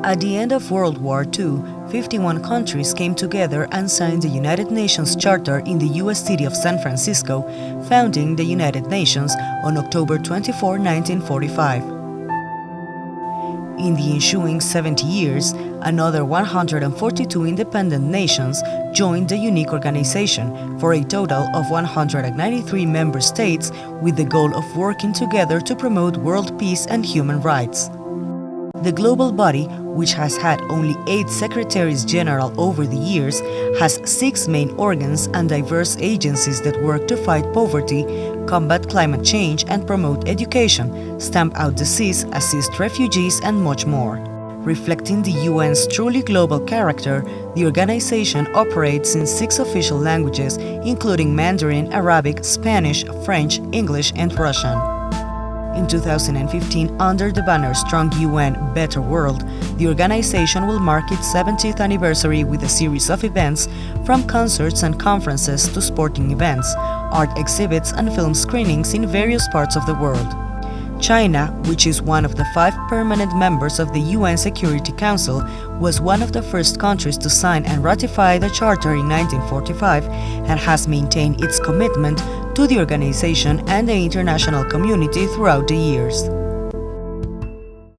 At the end of World War II, 51 countries came together and signed the United Nations Charter in the U.S. city of San Francisco, founding the United Nations on October 24, 1945. In the ensuing 70 years, another 142 independent nations joined the unique organization for a total of 193 member states with the goal of working together to promote world peace and human rights. The global body, which has had only 8 secretaries-general over the years, has 6 main organs and diverse agencies that work to fight poverty, combat climate change and promote education, stamp out disease, assist refugees and much more. Reflecting the UN's truly global character, the organization operates in 6 official languages, including Mandarin, Arabic, Spanish, French, English and Russian. In 2015, under the banner Strong UN, Better World, the organization will mark its 70th anniversary with a series of events, from concerts and conferences to sporting events, art exhibits and film screenings in various parts of the world. China, which is one of the 5 permanent members of the UN Security Council, was one of the first countries to sign and ratify the Charter in 1945 and has maintained its commitment to the organization and the international community throughout the years.